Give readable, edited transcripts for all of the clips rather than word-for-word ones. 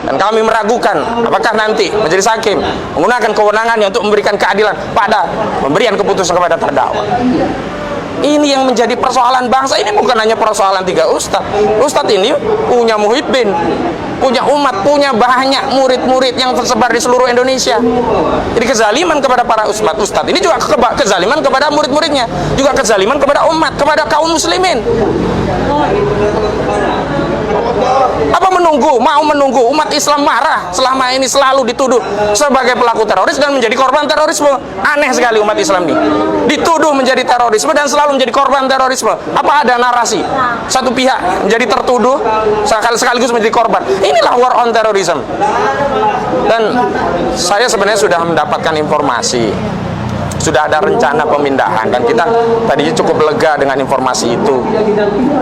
Dan kami meragukan apakah nanti majelis hakim menggunakan kewenangannya untuk memberikan keadilan pada pemberian keputusan kepada terdakwa. Ini yang menjadi persoalan bangsa. Ini bukan hanya persoalan 3 ustadz. Ustadz ini punya muhibbin, punya umat, punya banyak murid-murid yang tersebar di seluruh Indonesia. Jadi kezaliman kepada para ustadz ini juga kezaliman kepada murid-muridnya, juga kezaliman kepada umat, kepada kaum muslimin. Apa mau menunggu umat Islam marah selama ini selalu dituduh sebagai pelaku teroris dan menjadi korban terorisme? Aneh sekali umat Islam ini, dituduh menjadi terorisme dan selalu menjadi korban terorisme. Apa ada narasi satu pihak menjadi tertuduh sekaligus menjadi korban? Inilah war on terrorism. Dan saya sebenarnya sudah mendapatkan informasi, sudah ada rencana pemindahan, dan kita tadinya cukup lega dengan informasi itu,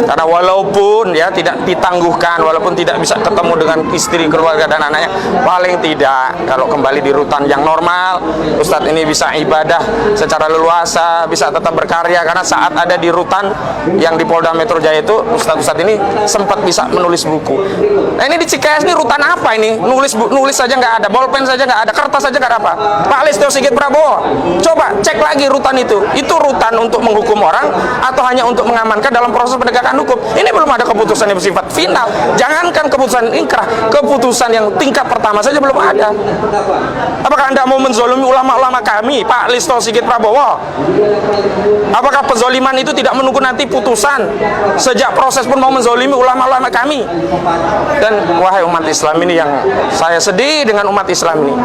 karena walaupun ya tidak ditangguhkan, walaupun tidak bisa ketemu dengan istri, keluarga dan anaknya, paling tidak kalau kembali di rutan yang normal, Ustadz ini bisa ibadah secara leluasa, bisa tetap berkarya. Karena saat ada di rutan yang di Polda Metro Jaya itu, Ustadz ini sempat bisa menulis buku. Nah, ini di Cikeas ini rutan apa ini? Nulis saja nggak ada, bolpen saja nggak ada, kertas saja nggak ada apa. Pak Listio Sigit Prabowo, coba cek lagi rutan itu rutan untuk menghukum orang atau hanya untuk mengamankan dalam proses penegakan hukum? Ini belum ada keputusan yang bersifat final. Jangankan keputusan inkrah, keputusan yang tingkat pertama saja belum ada. Apakah Anda mau menzolimi ulama-ulama kami, Pak Listio Sigit Prabowo? Apakah penzoliman itu tidak menunggu nanti putusan? Sejak proses pun mau menzolimi ulama-ulama kami? Dan wahai umat Islam ini, yang saya sedih dengan umat Islam ini.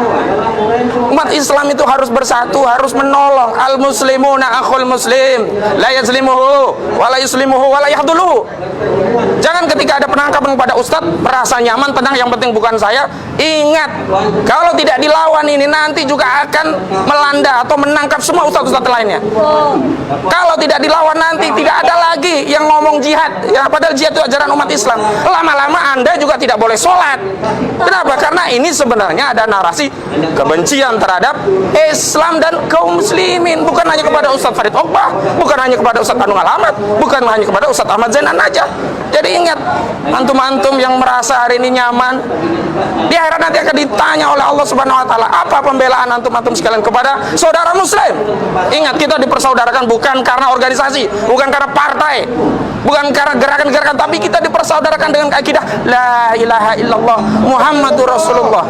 Umat Islam itu harus bersatu, harus menolong. Al-muslimuna akhul muslim, la yazlimuhu wa la yuslimuhu wa la yahduluhu. Jangan ketika ada penangkapan kepada ustadz merasa nyaman, tenang, yang penting bukan saya. Ingat, kalau tidak dilawan ini nanti juga akan melanda atau menangkap semua ustadz-ustadz lainnya. Kalau tidak dilawan nanti tidak ada lagi yang ngomong jihad, ya, padahal jihad itu ajaran umat Islam. Lama-lama Anda juga tidak boleh sholat. Kenapa? Karena ini sebenarnya ada narasi kebencian terhadap Islam dan kaum muslimin, bukan hanya kepada Ustadz Farid Ogbah, bukan hanya kepada Ustadz Anung Alamat, bukan hanya kepada Ustadz Ahmad Zainan aja. Jadi ingat, antum-antum yang merasa hari ini nyaman, di akhirat nanti akan ditanya oleh Allah Subhanahu wa taala, apa pembelaan antum-antum sekalian kepada saudara muslim? Ingat, kita dipersaudarakan bukan karena organisasi, bukan karena partai, bukan karena gerakan-gerakan, tapi kita dipersaudarakan dengan akidah la ilaha illallah Muhammadur Rasulullah.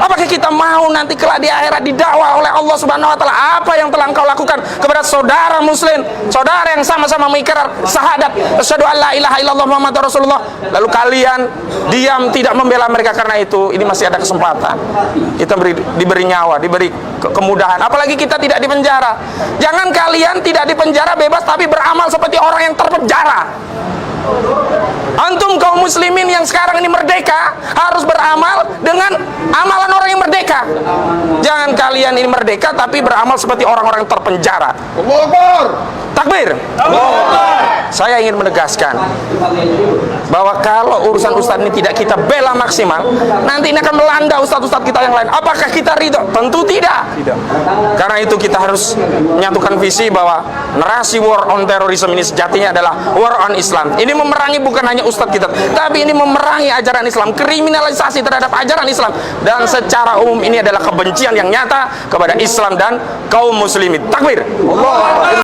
Apakah kita mau nanti kelak di akhirat didakwa oleh Allah Subhanahu wa taala apa yang telah engkau lakukan kepada saudara muslim, saudara yang sama-sama mengikrar syahadat asyhadu an la ilaha illallah Muhammadur Rasulullah, lalu kalian diam tidak membela mereka? Karena itu ini masih ada kesempatan kita diberi nyawa, diberi kemudahan, apalagi kita tidak dipenjara. Jangan kalian tidak dipenjara bebas tapi beramal seperti orang yang terpenjara. Antum kaum muslimin yang sekarang ini merdeka harus beramal dengan amalan orang yang merdeka. Jangan kalian ini merdeka tapi beramal seperti orang-orang terpenjara. Allahu Akbar. Takbir. Allahu Akbar. Saya ingin menegaskan bahwa kalau urusan ustadz ini tidak kita bela maksimal, nanti ini akan melanda ustadz-ustadz kita yang lain. Apakah kita ridho? Tentu tidak. Karena itu kita harus menyatukan visi bahwa narasi war on terrorism ini sejatinya adalah war on Islam. Ini memerangi bukan hanya ustadz kita, tapi ini memerangi ajaran Islam, kriminalisasi terhadap ajaran Islam, dan secara umum ini adalah kebencian yang nyata kepada Islam dan kaum muslimin. Takbir. Allah.